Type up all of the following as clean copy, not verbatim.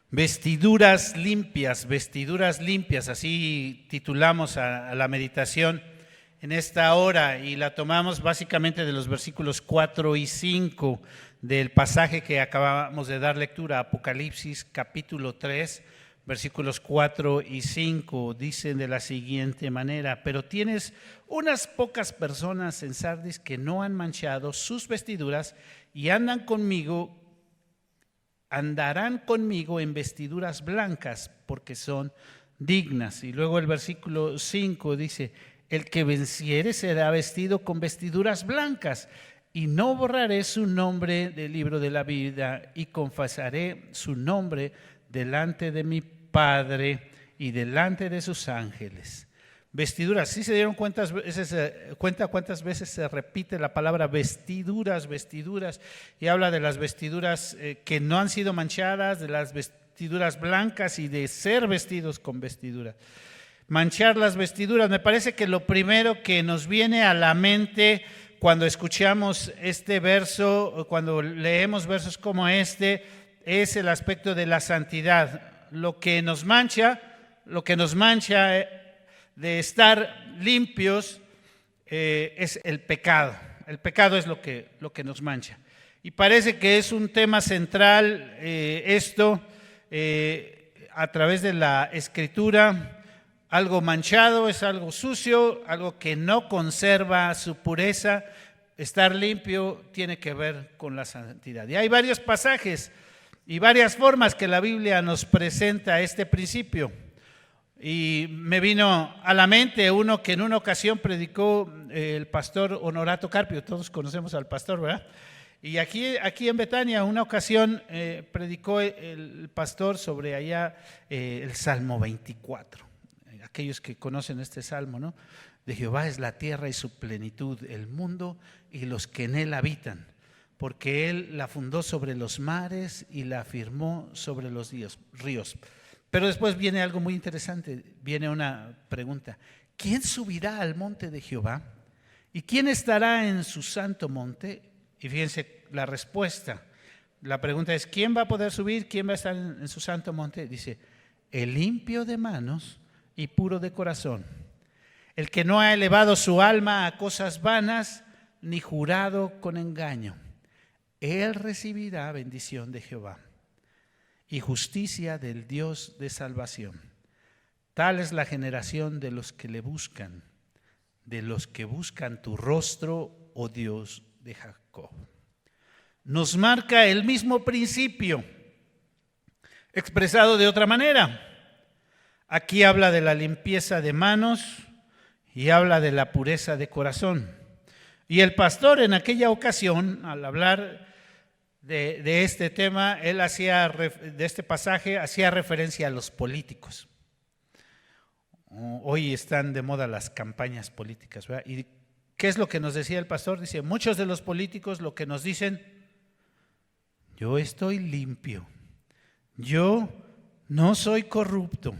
Vestiduras limpias, así titulamos a la meditación en esta hora y la tomamos básicamente de los versículos 4 y 5 del pasaje que acabamos de dar lectura, Apocalipsis capítulo 3, versículos 4 y 5, dicen de la siguiente manera: pero tienes unas pocas personas en Sardis que no han manchado sus vestiduras y andarán conmigo en vestiduras blancas, porque son dignas. Y luego el versículo 5 dice: el que venciere será vestido con vestiduras blancas, y no borraré su nombre del libro de la vida, y confesaré su nombre delante de mi Padre y delante de sus ángeles. Vestiduras, ¿sí se dieron cuenta cuántas veces se repite la palabra vestiduras? Y habla de las vestiduras que no han sido manchadas, de las vestiduras blancas y de ser vestidos con vestiduras. Manchar las vestiduras, me parece que lo primero que nos viene a la mente cuando escuchamos este verso, cuando leemos versos como este, es el aspecto de la santidad. Lo que nos mancha de estar limpios es el pecado. El pecado es lo que nos mancha. Y parece que es un tema central esto a través de la Escritura. Algo manchado es algo sucio, algo que no conserva su pureza. Estar limpio tiene que ver con la santidad. Y hay varios pasajes y varias formas que la Biblia nos presenta este principio. Y me vino a la mente uno que en una ocasión predicó el pastor Honorato Carpio. Todos conocemos al pastor, ¿verdad? Y aquí en Betania, una ocasión predicó el pastor sobre allá el Salmo 24. Aquellos que conocen este salmo, ¿no? De Jehová es la tierra y su plenitud, el mundo y los que en él habitan, porque él la fundó sobre los mares y la afirmó sobre los ríos. Pero después viene algo muy interesante, viene una pregunta: ¿quién subirá al monte de Jehová? ¿Y quién estará en su santo monte? Y fíjense la respuesta. La pregunta es: ¿quién va a poder subir? ¿Quién va a estar en su santo monte? Dice: el limpio de manos y puro de corazón, el que no ha elevado su alma a cosas vanas, ni jurado con engaño. Él recibirá bendición de Jehová y justicia del Dios de salvación. Tal es la generación de los que le buscan, de los que buscan tu rostro, oh Dios de Jacob. Nos marca el mismo principio, expresado de otra manera. Aquí habla de la limpieza de manos y habla de la pureza de corazón. Y el pastor en aquella ocasión, al hablar de este tema, de este pasaje, hacía referencia a los políticos. Hoy están de moda las campañas políticas, ¿verdad? ¿Y qué es lo que nos decía el pastor? Dice: muchos de los políticos lo que nos dicen: yo estoy limpio, yo no soy corrupto,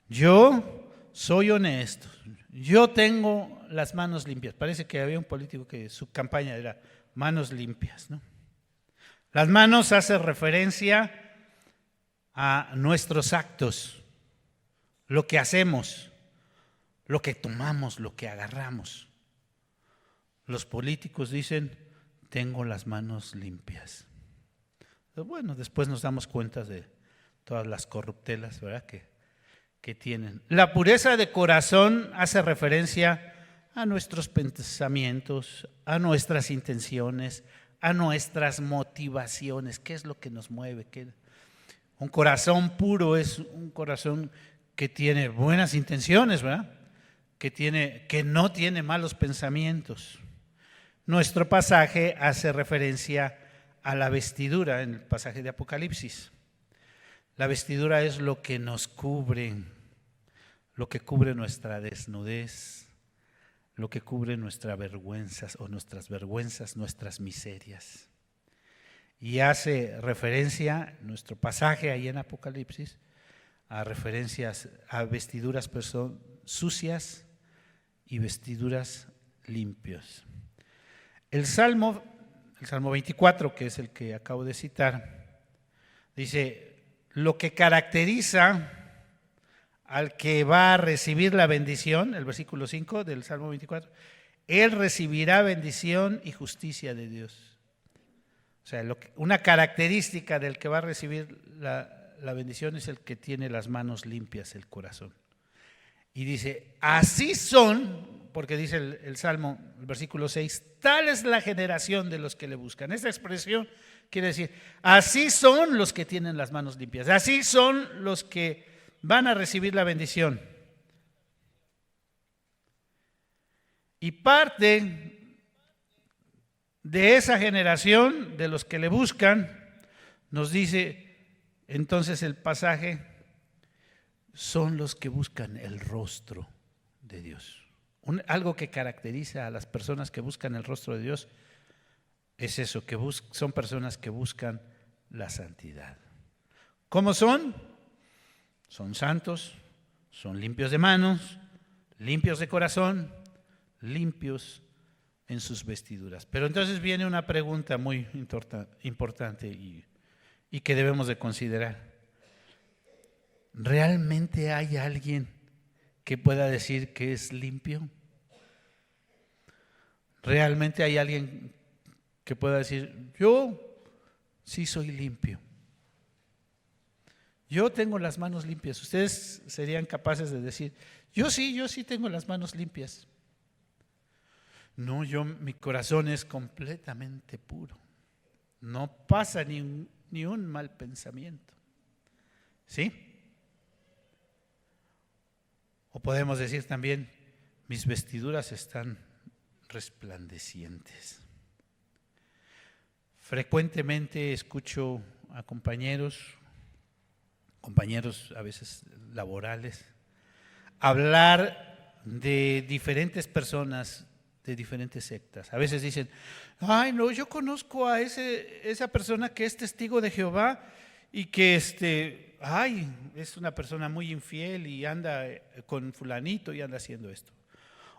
yo soy honesto, yo tengo las manos limpias. Parece que había un político que su campaña era manos limpias, ¿no? Las manos hacen referencia a nuestros actos, lo que hacemos, lo que tomamos, lo que agarramos. Los políticos dicen: tengo las manos limpias. Bueno, después nos damos cuenta de todas las corruptelas, ¿verdad?, que tienen. La pureza de corazón hace referencia a nuestros pensamientos, a nuestras intenciones, a nuestras motivaciones. ¿Qué es lo que nos mueve? Un corazón puro es un corazón que tiene buenas intenciones, ¿verdad? Que no tiene malos pensamientos. Nuestro pasaje hace referencia a la vestidura en el pasaje de Apocalipsis. La vestidura es lo que nos cubre, lo que cubre nuestra desnudez, lo que cubre nuestras vergüenzas, nuestras miserias. Y hace referencia, nuestro pasaje ahí en Apocalipsis, a referencias a vestiduras sucias y vestiduras limpias. El Salmo 24, que es el que acabo de citar, dice: lo que caracteriza al que va a recibir la bendición, el versículo 5 del Salmo 24, él recibirá bendición y justicia de Dios. O sea, una característica del que va a recibir la bendición es el que tiene las manos limpias, el corazón. Y dice, así son, porque dice el Salmo, el versículo 6, tal es la generación de los que le buscan. Esta expresión quiere decir, así son los que tienen las manos limpias, así son los que van a recibir la bendición. Y parte de esa generación, de los que le buscan, nos dice entonces el pasaje, son los que buscan el rostro de Dios. Algo que caracteriza a las personas que buscan el rostro de Dios es eso, que son personas que buscan la santidad. ¿Cómo son? Son santos, son limpios de manos, limpios de corazón, limpios en sus vestiduras. Pero entonces viene una pregunta muy importante y que debemos de considerar. ¿Realmente hay alguien que pueda decir que es limpio? ¿Realmente hay alguien que pueda decir, yo sí soy limpio? Yo tengo las manos limpias. Ustedes serían capaces de decir, yo sí tengo las manos limpias. No, mi corazón es completamente puro. No pasa ni un mal pensamiento. ¿Sí? O podemos decir también, mis vestiduras están resplandecientes. Frecuentemente escucho a compañeros a veces laborales, hablar de diferentes personas, de diferentes sectas. A veces dicen, ay no, yo conozco a esa persona que es testigo de Jehová y que es una persona muy infiel y anda con fulanito y anda haciendo esto.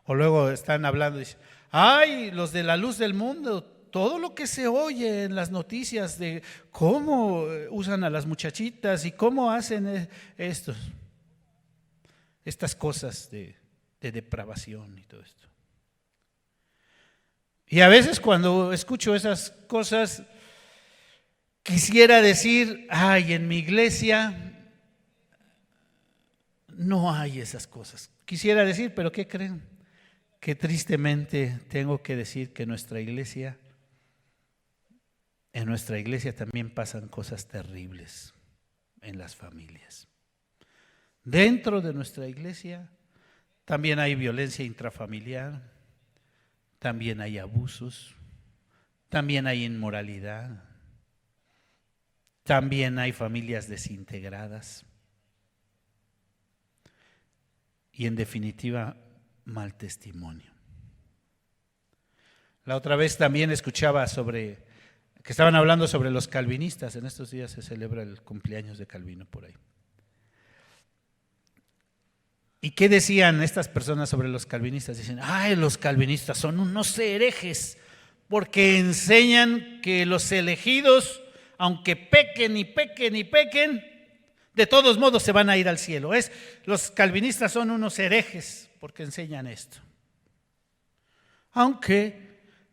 O luego están hablando y dicen, ay, los de la luz del mundo, todo lo que se oye en las noticias de cómo usan a las muchachitas y cómo hacen estas cosas de depravación y todo esto. Y a veces cuando escucho esas cosas, quisiera decir, ay, en mi iglesia no hay esas cosas. Quisiera decir, pero ¿qué creen? Que tristemente tengo que decir que en nuestra iglesia también pasan cosas terribles en las familias. Dentro de nuestra iglesia también hay violencia intrafamiliar, también hay abusos, también hay inmoralidad, también hay familias desintegradas y en definitiva mal testimonio. La otra vez también escuchaba que estaban hablando sobre los calvinistas. En estos días se celebra el cumpleaños de Calvino por ahí. ¿Y qué decían estas personas sobre los calvinistas? Dicen, ay, los calvinistas son unos herejes porque enseñan que los elegidos, aunque pequen y pequen y pequen, de todos modos se van a ir al cielo. Los calvinistas son unos herejes porque enseñan esto. Aunque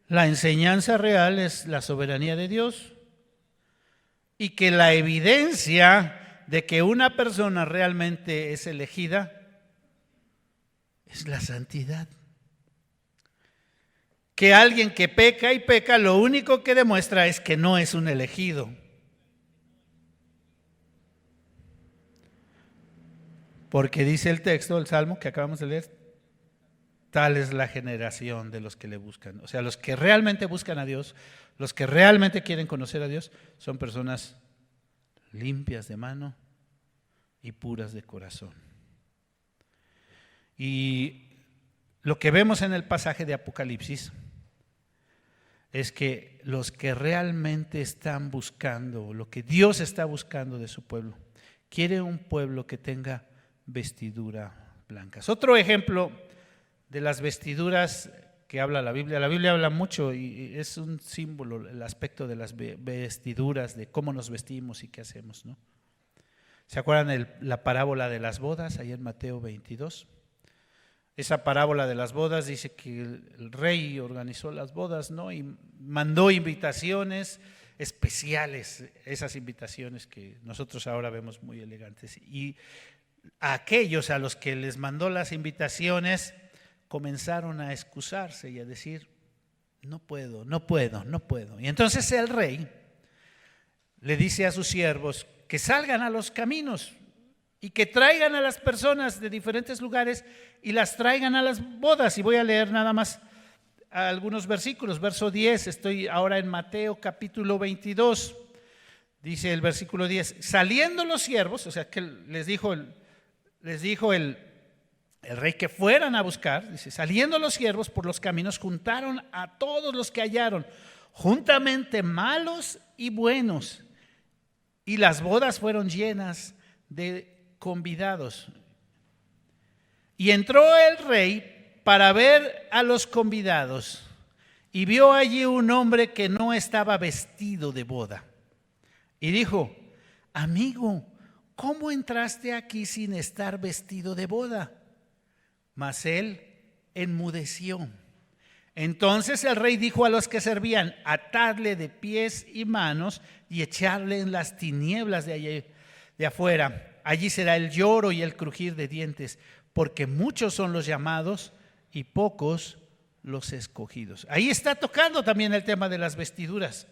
la enseñanza real es la soberanía de Dios y que la evidencia de que una persona realmente es elegida es la santidad. Que alguien que peca y peca, lo único que demuestra es que no es un elegido. Porque dice el texto, el Salmo que acabamos de leer, tal es la generación de los que le buscan. O sea, los que realmente buscan a Dios, los que realmente quieren conocer a Dios, son personas limpias de mano y puras de corazón. Y lo que vemos en el pasaje de Apocalipsis es que los que realmente están buscando, lo que Dios está buscando de su pueblo, quiere un pueblo que tenga vestidura blancas. Otro ejemplo de las vestiduras que habla la Biblia habla mucho y es un símbolo, el aspecto de las vestiduras, de cómo nos vestimos y qué hacemos, ¿no? ¿Se acuerdan la parábola de las bodas, ahí en Mateo 22? Esa parábola de las bodas dice que el rey organizó las bodas, ¿no? Y mandó invitaciones especiales, esas invitaciones que nosotros ahora vemos muy elegantes. Y a aquellos a los que les mandó las invitaciones comenzaron a excusarse y a decir, no puedo. Y entonces el rey le dice a sus siervos que salgan a los caminos y que traigan a las personas de diferentes lugares y las traigan a las bodas. Y voy a leer nada más algunos versículos. Verso 10, estoy ahora en Mateo capítulo 22. Dice el versículo 10, saliendo los siervos, o sea que les dijo el rey que fueran a buscar, dice, saliendo los siervos por los caminos, juntaron a todos los que hallaron, juntamente malos y buenos, y las bodas fueron llenas de convidados. Y entró el rey para ver a los convidados, y vio allí un hombre que no estaba vestido de boda. Y dijo, amigo, ¿cómo entraste aquí sin estar vestido de boda? Mas él enmudeció. Entonces el rey dijo a los que servían, atadle de pies y manos y echarle en las tinieblas de afuera. Allí será el lloro y el crujir de dientes, porque muchos son los llamados y pocos los escogidos. Ahí está tocando también el tema de las vestiduras.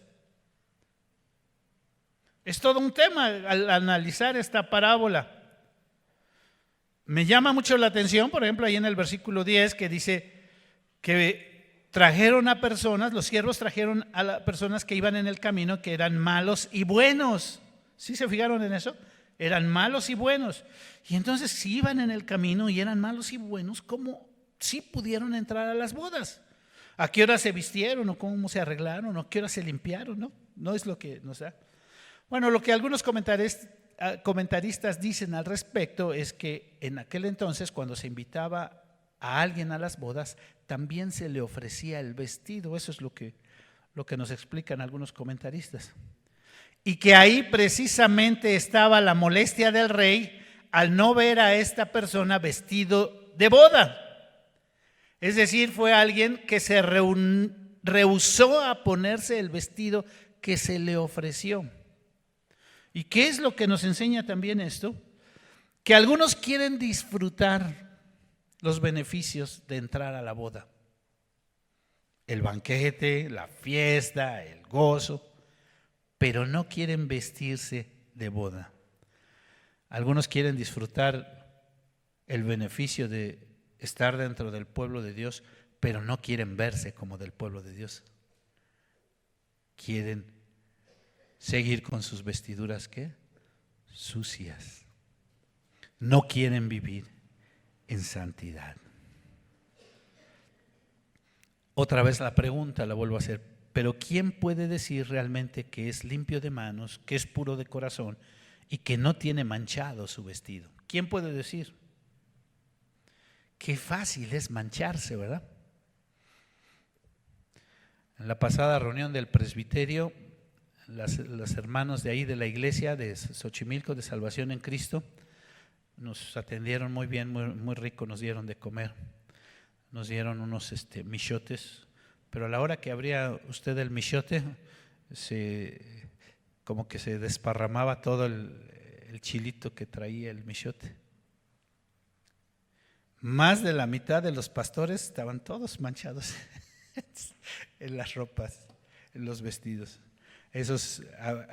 Es todo un tema al analizar esta parábola. Me llama mucho la atención, por ejemplo, ahí en el versículo 10 que dice que trajeron a personas, los siervos trajeron a las personas que iban en el camino que eran malos y buenos. ¿Sí se fijaron en eso? Eran malos y buenos. Y entonces si iban en el camino y eran malos y buenos, ¿cómo sí pudieron entrar a las bodas? ¿A qué hora se vistieron o cómo se arreglaron o a qué hora se limpiaron? No es lo que nos da. Bueno, lo que algunos comentaristas dicen al respecto es que en aquel entonces, cuando se invitaba a alguien a las bodas, también se le ofrecía el vestido. Eso es lo que nos explican algunos comentaristas. Y que ahí precisamente estaba la molestia del rey al no ver a esta persona vestido de boda. Es decir, fue alguien que se rehusó a ponerse el vestido que se le ofreció. ¿Y qué es lo que nos enseña también esto? Que algunos quieren disfrutar los beneficios de entrar a la boda. El banquete, la fiesta, el gozo, pero no quieren vestirse de boda. Algunos quieren disfrutar el beneficio de estar dentro del pueblo de Dios, pero no quieren verse como del pueblo de Dios. Quieren seguir con sus vestiduras, ¿qué? Sucias. No quieren vivir en santidad. Otra vez la pregunta la vuelvo a hacer, pero ¿quién puede decir realmente que es limpio de manos, que es puro de corazón y que no tiene manchado su vestido? ¿Quién puede decir? Qué fácil es mancharse, ¿verdad? En la pasada reunión del presbiterio, los hermanos de ahí de la iglesia de Xochimilco de Salvación en Cristo nos atendieron muy bien, muy rico, nos dieron de comer, nos dieron unos michotes, pero a la hora que abría usted el michote, como que se desparramaba todo el chilito que traía el michote. Más de la mitad de los pastores estaban todos manchados en las ropas, en los vestidos. Esos,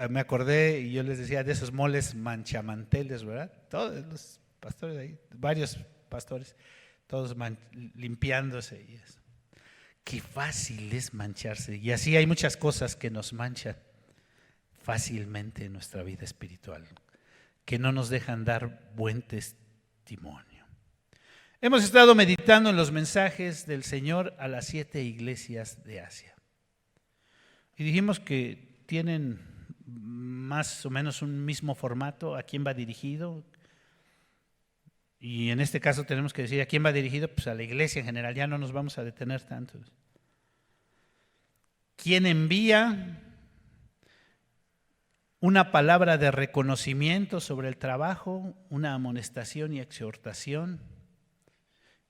me acordé y yo les decía de esos moles manchamanteles, ¿verdad? Todos los pastores ahí, varios pastores, todos limpiándose y eso. Qué fácil es mancharse. Y así hay muchas cosas que nos manchan fácilmente en nuestra vida espiritual, que no nos dejan dar buen testimonio. Hemos estado meditando en los mensajes del Señor a las 7 iglesias de Asia. Y dijimos que tienen más o menos un mismo formato, a quién va dirigido. Y en este caso tenemos que decir a quién va dirigido, pues a la iglesia en general, ya no nos vamos a detener tanto. ¿Quién envía? una palabra de reconocimiento sobre el trabajo, una amonestación y exhortación,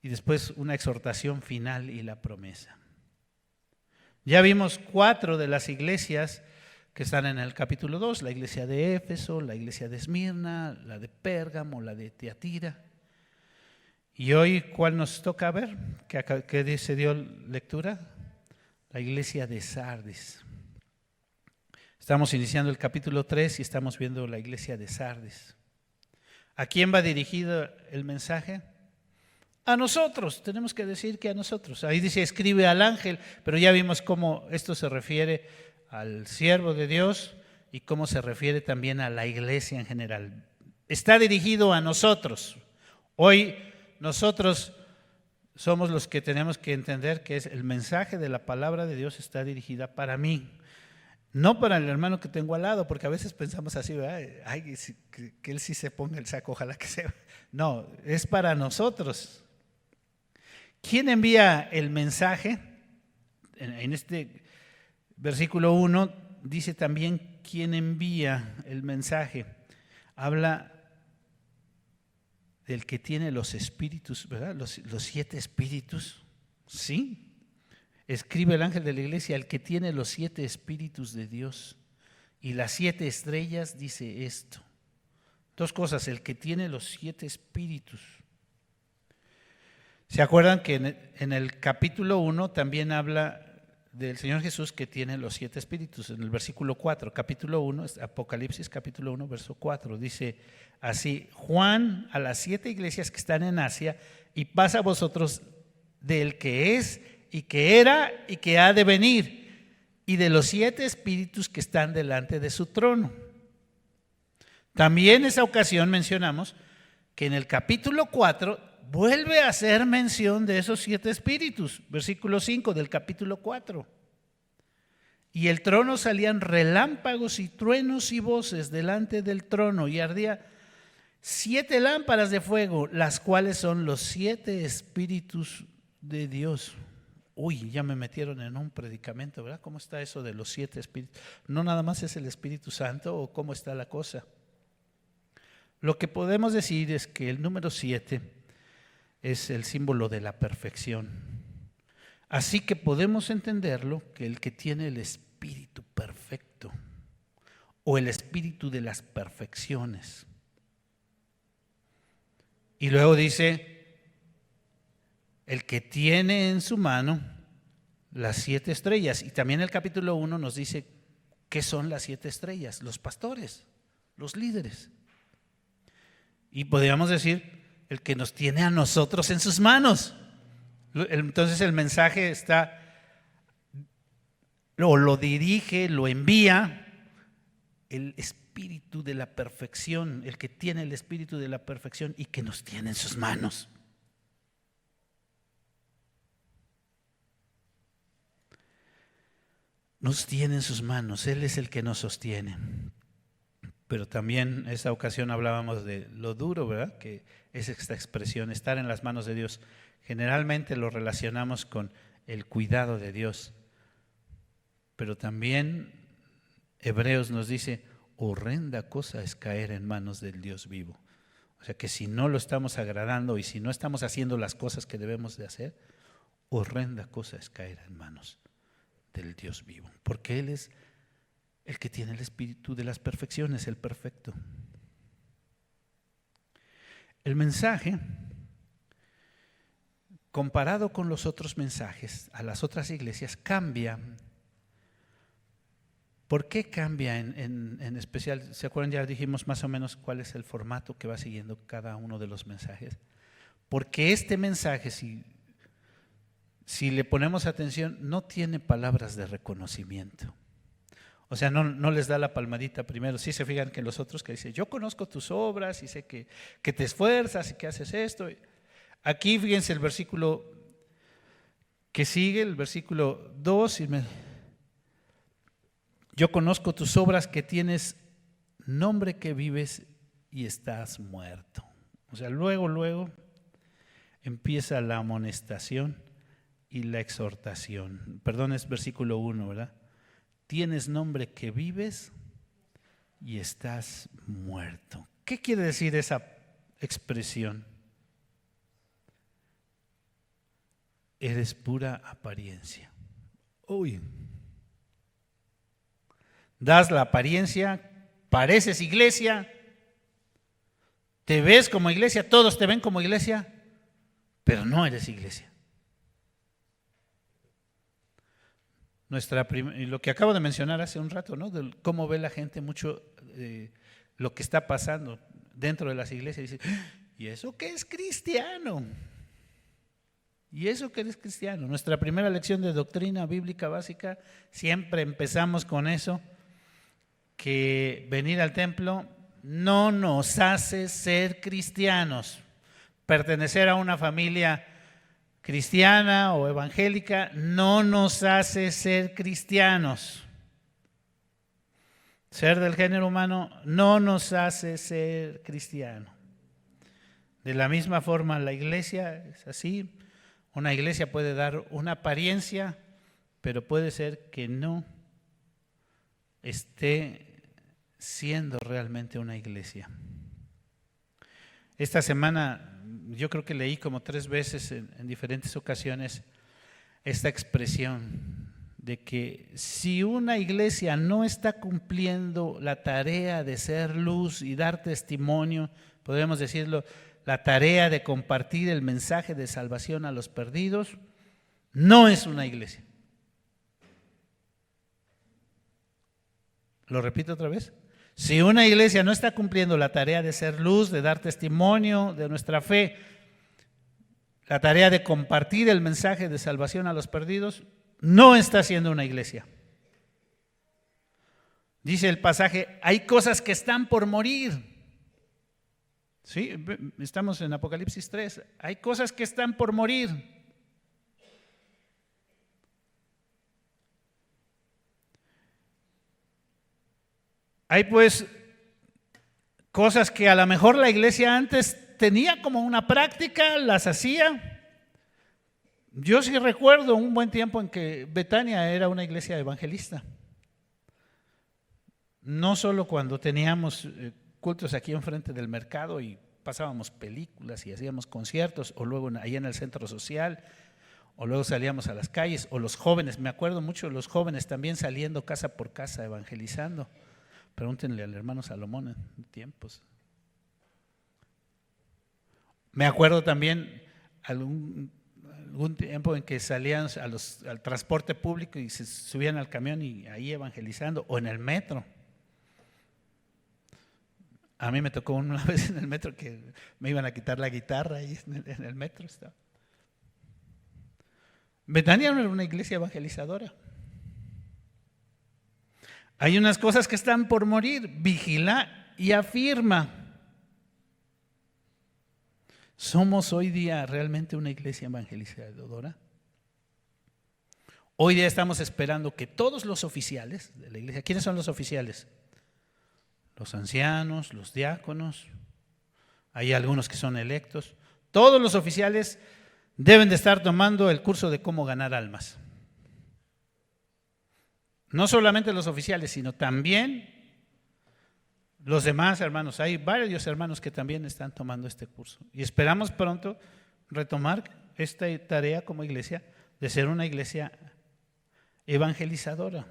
y después una exhortación final y la promesa. Ya vimos 4 de las iglesias que están en el capítulo 2, la iglesia de Éfeso, la iglesia de Esmirna, la de Pérgamo, la de Tiatira. Y hoy, ¿cuál nos toca ver? ¿Qué se dio lectura? La iglesia de Sardis. Estamos iniciando el capítulo 3 y estamos viendo la iglesia de Sardis. ¿A quién va dirigido el mensaje? A nosotros, tenemos que decir que a nosotros. Ahí dice escribe al ángel, pero ya vimos cómo esto se refiere al siervo de Dios y cómo se refiere también a la iglesia en general. Está dirigido a nosotros. Hoy nosotros somos los que tenemos que entender que es el mensaje de la palabra de Dios está dirigida para mí, no para el hermano que tengo al lado, porque a veces pensamos así, ay, que él sí se ponga el saco, ojalá que sea. No, es para nosotros. ¿Quién envía el mensaje? En este versículo 1 dice también quién envía el mensaje. Habla del que tiene los espíritus, ¿verdad? Los 7 espíritus, ¿sí? Escribe el ángel de la iglesia, el que tiene los 7 espíritus de Dios y las 7 estrellas, dice esto. 2 cosas, el que tiene los 7 espíritus. ¿Se acuerdan que en el capítulo 1 también habla del Señor Jesús que tiene los 7 espíritus? En el versículo 4, capítulo 1, Apocalipsis capítulo 1, verso 4, dice así: Juan a las 7 iglesias que están en Asia, y pasa a vosotros del que es y que era y que ha de venir, y de los 7 espíritus que están delante de su trono. También en esa ocasión mencionamos que en el capítulo 4 vuelve a hacer mención de esos 7 espíritus, versículo 5 del capítulo 4. Y el trono salían relámpagos y truenos y voces delante del trono, y ardía 7 lámparas de fuego, las cuales son los 7 espíritus de Dios. Uy, ya me metieron en un predicamento, ¿verdad? ¿Cómo está eso de los 7 espíritus? ¿No nada más es el Espíritu Santo o cómo está la cosa? Lo que podemos decir es que el número 7 es el símbolo de la perfección. Así que podemos entenderlo que el que tiene el espíritu perfecto o el espíritu de las perfecciones. Y luego dice, el que tiene en su mano las 7 estrellas. Y también el capítulo 1 nos dice qué son las 7 estrellas, los pastores, los líderes. Y podríamos decir, el que nos tiene a nosotros en sus manos. Entonces el mensaje está, lo dirige, lo envía el espíritu de la perfección, el que tiene el espíritu de la perfección y que nos tiene en sus manos. Nos tiene en sus manos, Él es el que nos sostiene. Pero también en esta ocasión hablábamos de lo duro, ¿verdad? Que es esta expresión, estar en las manos de Dios. Generalmente lo relacionamos con el cuidado de Dios. Pero también Hebreos nos dice, horrenda cosa es caer en manos del Dios vivo. O sea que si no lo estamos agradando y si no estamos haciendo las cosas que debemos de hacer, horrenda cosa es caer en manos del Dios vivo. Porque Él es el que tiene el espíritu de las perfecciones, el perfecto. El mensaje, comparado con los otros mensajes a las otras iglesias, cambia. ¿Por qué cambia en especial? ¿Se acuerdan? Ya dijimos más o menos cuál es el formato que va siguiendo cada uno de los mensajes. Porque este mensaje, si le ponemos atención, no tiene palabras de reconocimiento. O sea, no les da la palmadita primero. Sí se fijan que los otros que dicen, yo conozco tus obras y sé que te esfuerzas y que haces esto. Aquí fíjense el versículo que sigue, el versículo 2. Yo conozco tus obras, que tienes nombre que vives y estás muerto. O sea, luego empieza la amonestación y la exhortación. Perdón, es versículo 1, ¿verdad? Tienes nombre que vives y estás muerto. ¿Qué quiere decir esa expresión? Eres pura apariencia. Uy. Das la apariencia, pareces iglesia, te ves como iglesia, todos te ven como iglesia, pero no eres iglesia. Y lo que acabo de mencionar hace un rato, ¿no? De cómo ve la gente mucho lo que está pasando dentro de las iglesias. Dice, ¿y eso qué es cristiano? ¿Y eso qué es cristiano? Nuestra primera lección de doctrina bíblica básica, siempre empezamos con eso, que venir al templo no nos hace ser cristianos. Pertenecer a una familia cristiana o evangélica no nos hace ser cristianos. Ser del género humano no nos hace ser cristiano. De la misma forma, la iglesia es así. Una iglesia puede dar una apariencia, pero puede ser que no esté siendo realmente una iglesia. Esta semana yo creo que leí como 3 veces en diferentes ocasiones esta expresión de que si una iglesia no está cumpliendo la tarea de ser luz y dar testimonio, podríamos decirlo, la tarea de compartir el mensaje de salvación a los perdidos, no es una iglesia. Lo repito otra vez. Si una iglesia no está cumpliendo la tarea de ser luz, de dar testimonio de nuestra fe, la tarea de compartir el mensaje de salvación a los perdidos, no está siendo una iglesia. Dice el pasaje, hay cosas que están por morir. Sí, estamos en Apocalipsis 3. Hay cosas que están por morir. Hay pues cosas que a lo mejor la iglesia antes tenía como una práctica, las hacía. Yo sí recuerdo un buen tiempo en que Betania era una iglesia evangelista. No solo cuando teníamos cultos aquí enfrente del mercado y pasábamos películas y hacíamos conciertos, o luego ahí en el centro social, o luego salíamos a las calles, o los jóvenes, me acuerdo mucho de los jóvenes también saliendo casa por casa evangelizando. Pregúntenle al hermano Salomón en tiempos. Me acuerdo también algún tiempo en que salían al transporte público y se subían al camión y ahí evangelizando, o en el metro. A mí me tocó una vez en el metro que me iban a quitar la guitarra ahí en el metro. Estaba. Betania era una iglesia evangelizadora. Hay unas cosas que están por morir, vigila y afirma. ¿Somos hoy día realmente una iglesia evangelizadora? Hoy día estamos esperando que todos los oficiales de la iglesia, ¿quiénes son los oficiales? Los ancianos, los diáconos, hay algunos que son electos. Todos los oficiales deben de estar tomando el curso de cómo ganar almas. No solamente los oficiales, sino también los demás hermanos. Hay varios hermanos que también están tomando este curso. Y esperamos pronto retomar esta tarea como iglesia de ser una iglesia evangelizadora.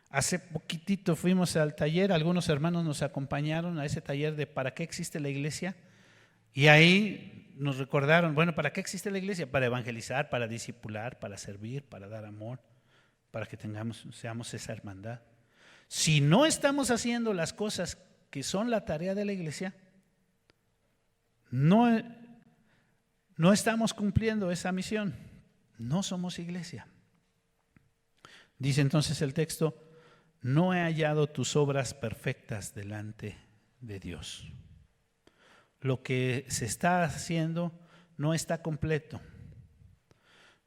Hace poquitito fuimos al taller, algunos hermanos nos acompañaron a ese taller de ¿para qué existe la iglesia? Y ahí nos recordaron, bueno, ¿para qué existe la iglesia? Para evangelizar, para discipular, para servir, para dar amor, para que seamos esa hermandad. Si no estamos haciendo las cosas que son la tarea de la iglesia, no estamos cumpliendo esa misión, no somos iglesia. Dice entonces el texto, no he hallado tus obras perfectas delante de Dios. Lo que se está haciendo no está completo,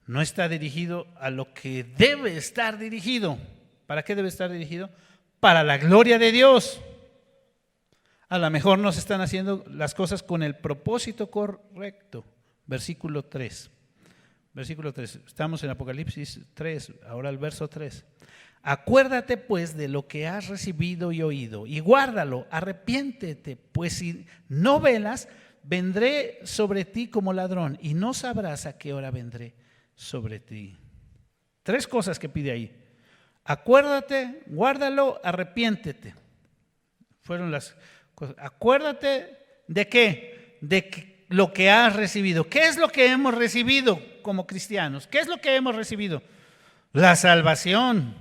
no está dirigido a lo que debe estar dirigido. ¿Para qué debe estar dirigido? Para la gloria de Dios. A lo mejor no se están haciendo las cosas con el propósito correcto. Versículo 3. Versículo 3. Estamos en Apocalipsis 3, ahora el verso 3. Acuérdate pues de lo que has recibido y oído, y guárdalo, arrepiéntete, pues si no velas, vendré sobre ti como ladrón, y no sabrás a qué hora vendré sobre ti. 3 cosas que pide ahí: acuérdate, guárdalo, arrepiéntete. Fueron las cosas. Acuérdate de qué, lo que has recibido. ¿Qué es lo que hemos recibido como cristianos? ¿Qué es lo que hemos recibido? La salvación,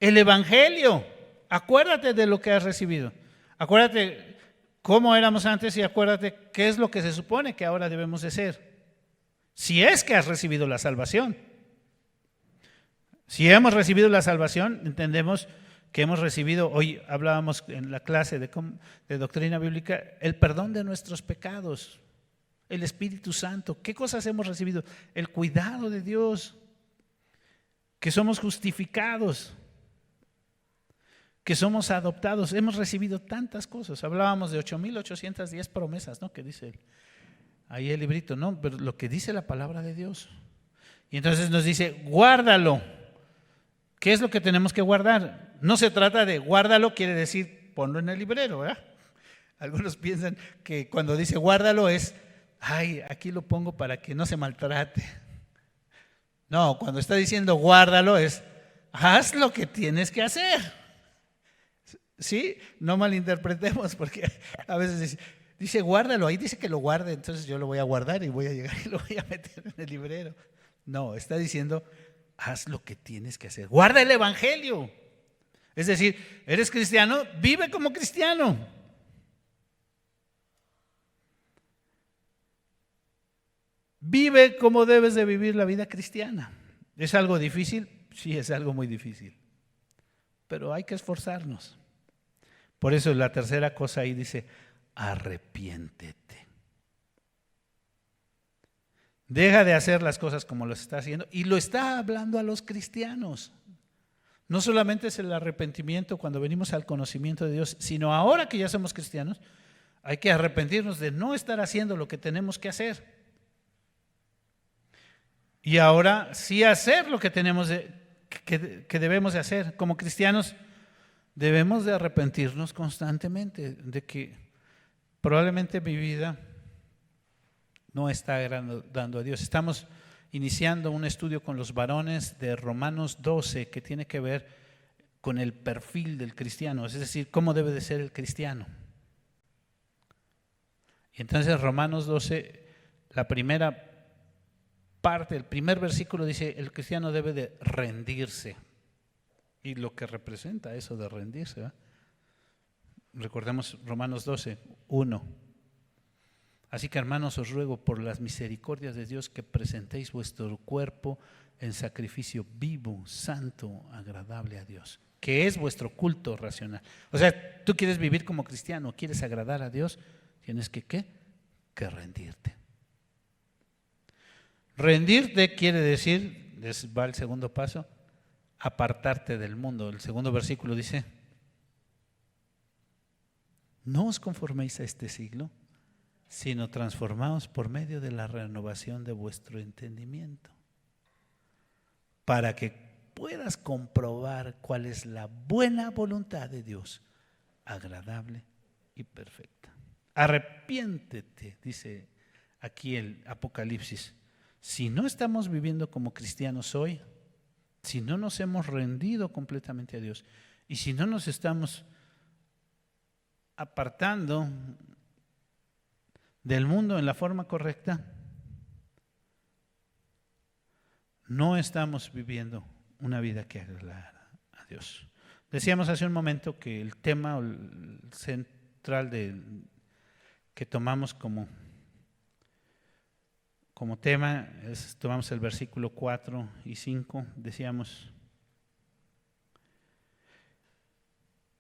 el evangelio. Acuérdate de lo que has recibido. Acuérdate cómo éramos antes y acuérdate qué es lo que se supone que ahora debemos de ser. Si es que has recibido la salvación. Si hemos recibido la salvación, entendemos que hemos recibido, hoy hablábamos en la clase de doctrina bíblica, el perdón de nuestros pecados, el Espíritu Santo. ¿Qué cosas hemos recibido? El cuidado de Dios, que somos justificados, que somos adoptados. Hemos recibido tantas cosas. Hablábamos de 8,810 promesas, ¿no? Que dice ahí el librito, ¿no? Pero lo que dice la palabra de Dios. Y entonces nos dice, guárdalo. ¿Qué es lo que tenemos que guardar? No se trata de guárdalo, quiere decir ponlo en el librero, ¿verdad? Algunos piensan que cuando dice guárdalo es, ay, aquí lo pongo para que no se maltrate. No, cuando está diciendo guárdalo es, haz lo que tienes que hacer. ¿Sí? No malinterpretemos, porque a veces dice guárdalo, ahí dice que lo guarde, entonces yo lo voy a guardar y voy a llegar y lo voy a meter en el librero. No, está diciendo, haz lo que tienes que hacer. Guarda el evangelio. Es decir, eres cristiano, vive como cristiano. Vive como debes de vivir la vida cristiana. ¿Es algo difícil? Sí, es algo muy difícil. Pero hay que esforzarnos. Por eso la tercera cosa ahí dice, arrepiéntete. Deja de hacer las cosas como lo está haciendo. Y lo está hablando a los cristianos. No solamente es el arrepentimiento cuando venimos al conocimiento de Dios, sino ahora que ya somos cristianos, hay que arrepentirnos de no estar haciendo lo que tenemos que hacer. Y ahora sí hacer lo que tenemos que debemos de hacer. Como cristianos debemos de arrepentirnos constantemente de que probablemente mi vida no está agradando a Dios. Estamos iniciando un estudio con los varones de Romanos 12 que tiene que ver con el perfil del cristiano, es decir, cómo debe de ser el cristiano. Y entonces Romanos 12, la primera parte, el primer versículo dice, el cristiano debe de rendirse. Y lo que representa eso de rendirse, ¿verdad? Recordemos Romanos 12, 1. Así que, hermanos, os ruego por las misericordias de Dios que presentéis vuestro cuerpo en sacrificio vivo, santo, agradable a Dios, que es vuestro culto racional. O sea, tú quieres vivir como cristiano, quieres agradar a Dios, tienes que ¿qué? Que rendirte. Rendirte quiere decir, va el segundo paso, apartarte del mundo. El segundo versículo dice, no os conforméis a este siglo, sino transformaos por medio de la renovación de vuestro entendimiento, para que puedas comprobar cuál es la buena voluntad de Dios, agradable y perfecta. Arrepiéntete, dice aquí el Apocalipsis. Si no estamos viviendo como cristianos hoy, si no nos hemos rendido completamente a Dios y si no nos estamos apartando del mundo en la forma correcta, no estamos viviendo una vida que agrada a Dios. Decíamos hace un momento que el tema central que tomamos como tema tomamos el versículo 4 y 5. Decíamos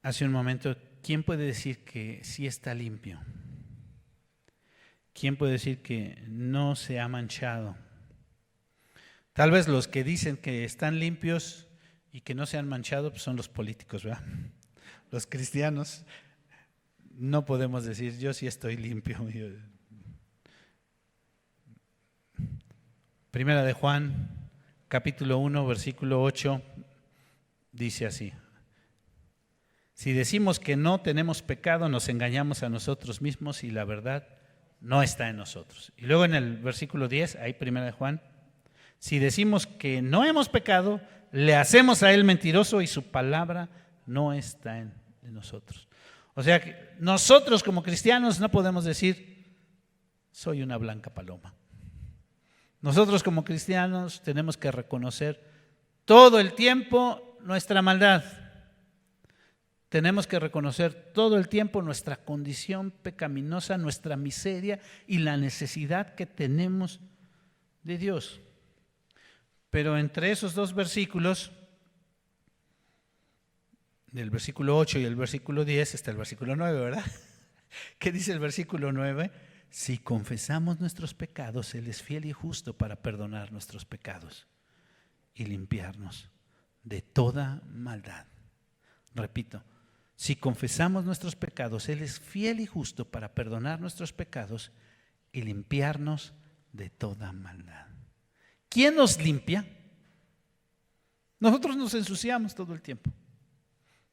hace un momento, ¿quién puede decir que sí está limpio? ¿Quién puede decir que no se ha manchado? Tal vez los que dicen que están limpios y que no se han manchado pues son los políticos, ¿verdad? Los cristianos no podemos decir yo sí estoy limpio. Primera de Juan, capítulo 1, versículo 8, dice así: si decimos que no tenemos pecado, nos engañamos a nosotros mismos y la verdad no está en nosotros. Y luego en el versículo 10, ahí 1 Juan, si decimos que no hemos pecado, le hacemos a él mentiroso y su palabra no está en nosotros. O sea que nosotros como cristianos no podemos decir, soy una blanca paloma. Nosotros como cristianos tenemos que reconocer todo el tiempo nuestra maldad. Tenemos que reconocer todo el tiempo nuestra condición pecaminosa, nuestra miseria y la necesidad que tenemos de Dios. Pero entre esos dos versículos, del versículo 8 y el versículo 10, está el versículo 9, ¿verdad? ¿Qué dice el versículo 9? Si confesamos nuestros pecados, Él es fiel y justo para perdonar nuestros pecados y limpiarnos de toda maldad. Repito, si confesamos nuestros pecados, Él es fiel y justo para perdonar nuestros pecados y limpiarnos de toda maldad. ¿Quién nos limpia? Nosotros nos ensuciamos todo el tiempo.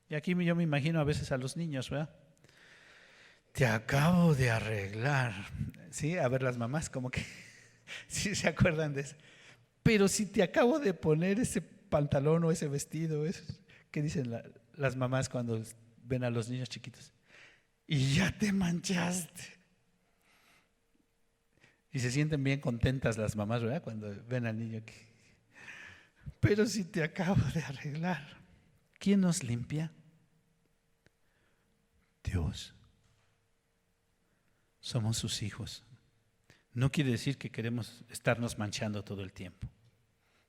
Y aquí yo me imagino a veces a los niños, ¿verdad? Te acabo de arreglar. Sí, a ver las mamás como que sí se acuerdan de eso. Pero si te acabo de poner ese pantalón o ese vestido, ¿qué dicen las mamás cuando ven a los niños chiquitos? Y ya te manchaste. Y se sienten bien contentas las mamás, ¿verdad? Cuando ven al niño aquí. Pero si te acabo de arreglar, ¿quién nos limpia? Dios. Somos sus hijos. No quiere decir que queremos estarnos manchando todo el tiempo.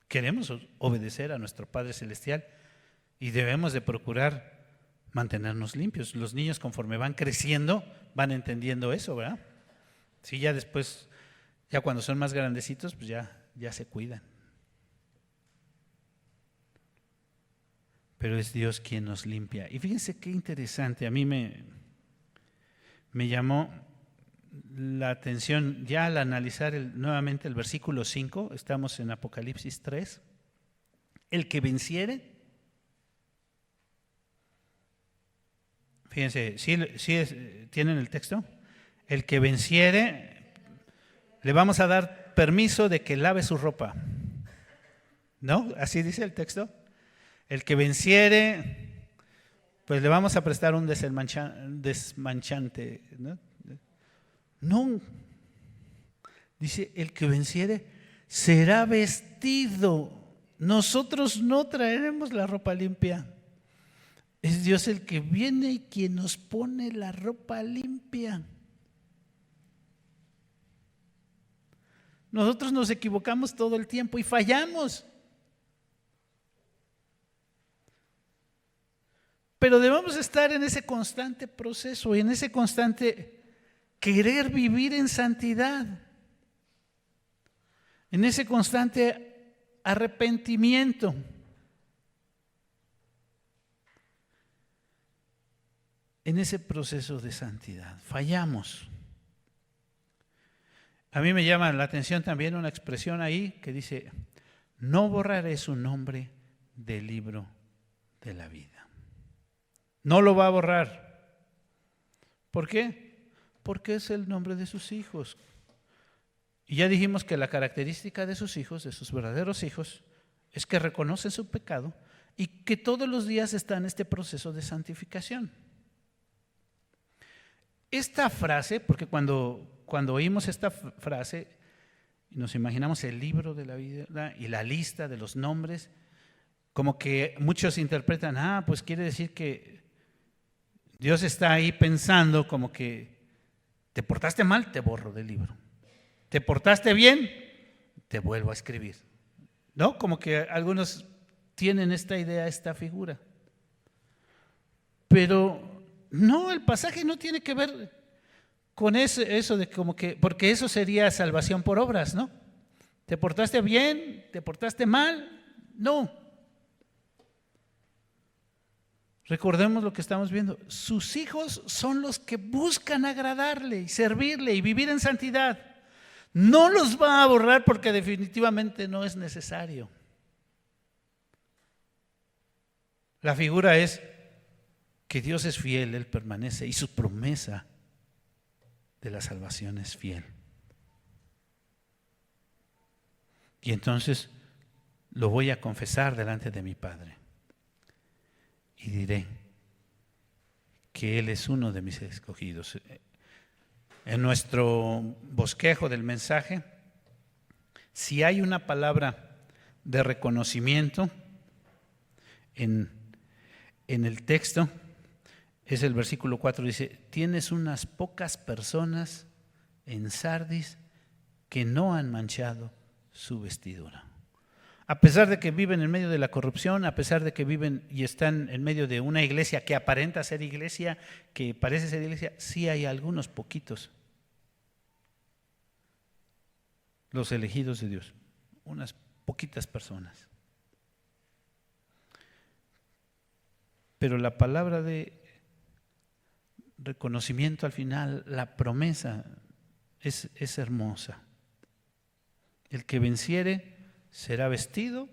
Queremos obedecer a nuestro Padre Celestial y debemos de procurar mantenernos limpios. Los niños, conforme van creciendo, van entendiendo eso, ¿verdad? Sí, ya después, ya cuando son más grandecitos, pues ya se cuidan. Pero es Dios quien nos limpia. Y fíjense qué interesante, a mí me llamó la atención ya al analizar nuevamente el versículo 5, estamos en Apocalipsis 3, el que venciere, fíjense, ¿sí tienen el texto? El que venciere, le vamos a dar permiso de que lave su ropa, ¿no? Así dice el texto. El que venciere, pues le vamos a prestar un desmanchante, ¿no? No, dice, el que venciere será vestido. Nosotros no traeremos la ropa limpia. Es Dios el que viene y quien nos pone la ropa limpia. Nosotros nos equivocamos todo el tiempo y fallamos. Pero debemos estar en ese constante proceso y en ese constante querer vivir en santidad, en ese constante arrepentimiento. En ese proceso de santidad. Fallamos. A mí me llama la atención también una expresión ahí que dice, no borraré su nombre del libro de la vida. No lo va a borrar. ¿Por qué? Porque es el nombre de sus hijos. Y ya dijimos que la característica de sus hijos, de sus verdaderos hijos, es que reconocen su pecado y que todos los días están en este proceso de santificación. Esta frase, porque cuando oímos esta frase, nos imaginamos el libro de la vida y la lista de los nombres, como que muchos interpretan, pues quiere decir que Dios está ahí pensando como que te portaste mal, te borro del libro. Te portaste bien, te vuelvo a escribir. ¿No? Como que algunos tienen esta idea, esta figura. Pero no, el pasaje no tiene que ver con eso de como que, porque eso sería salvación por obras, ¿no? ¿Te portaste bien? ¿Te portaste mal? No. Recordemos lo que estamos viendo. Sus hijos son los que buscan agradarle y servirle y vivir en santidad. No los va a borrar porque definitivamente no es necesario. La figura es que Dios es fiel, Él permanece y su promesa de la salvación es fiel. Y entonces lo voy a confesar delante de mi Padre y diré que Él es uno de mis escogidos. En nuestro bosquejo del mensaje, si hay una palabra de reconocimiento en el texto, es el versículo 4, dice: tienes unas pocas personas en Sardis que no han manchado su vestidura. A pesar de que viven en medio de la corrupción, a pesar de que viven y están en medio de una iglesia que aparenta ser iglesia, que parece ser iglesia, sí hay algunos poquitos, los elegidos de Dios, unas poquitas personas. Pero la palabra de reconocimiento al final, la promesa es hermosa. El que venciere será vestido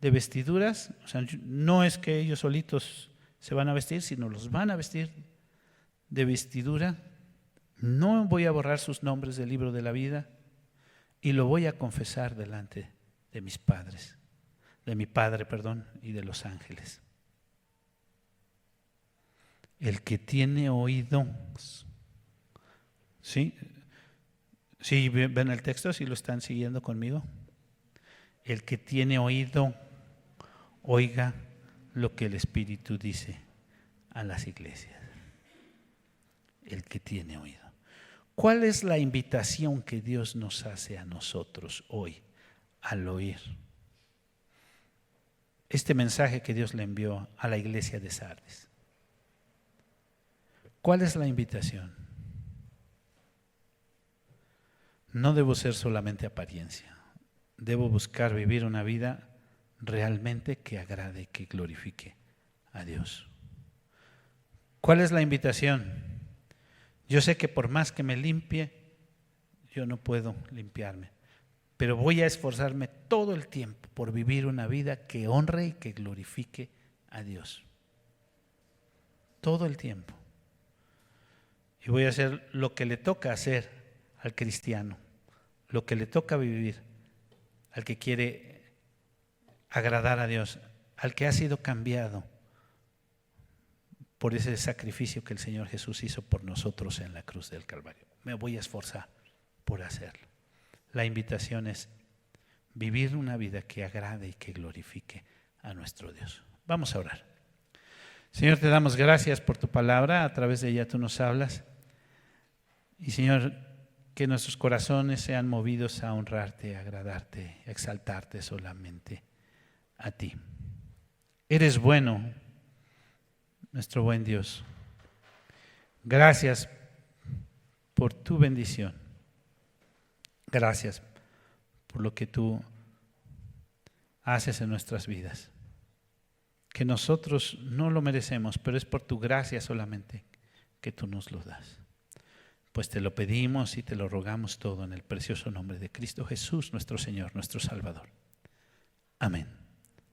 de vestiduras, o sea, no es que ellos solitos se van a vestir, sino los van a vestir de vestidura. No voy a borrar sus nombres del libro de la vida y lo voy a confesar delante de mis padres, de mi Padre, y de los ángeles. El que tiene oídos, ¿sí? ¿Sí ven el texto? ¿Sí lo están siguiendo conmigo? El que tiene oído, oiga lo que el Espíritu dice a las iglesias. El que tiene oído. ¿Cuál es la invitación que Dios nos hace a nosotros hoy al oír este mensaje que Dios le envió a la iglesia de Sardis? ¿Cuál es la invitación? No debo ser solamente apariencia. Debo buscar vivir una vida realmente que agrade y que glorifique a Dios. ¿Cuál es la invitación? Yo sé que por más que me limpie, yo no puedo limpiarme, pero voy a esforzarme todo el tiempo por vivir una vida que honre y que glorifique a Dios. Todo el tiempo. Y voy a hacer lo que le toca hacer al cristiano, lo que le toca vivir al que quiere agradar a Dios, al que ha sido cambiado por ese sacrificio que el Señor Jesús hizo por nosotros en la cruz del Calvario. Me voy a esforzar por hacerlo. La invitación es vivir una vida que agrade y que glorifique a nuestro Dios. Vamos a orar. Señor, te damos gracias por tu palabra, a través de ella tú nos hablas. Y Señor, que nuestros corazones sean movidos a honrarte, a agradarte, a exaltarte solamente a ti. Eres bueno, nuestro buen Dios. Gracias por tu bendición. Gracias por lo que tú haces en nuestras vidas. Que nosotros no lo merecemos, pero es por tu gracia solamente que tú nos lo das. Pues te lo pedimos y te lo rogamos todo en el precioso nombre de Cristo Jesús, nuestro Señor, nuestro Salvador. Amén.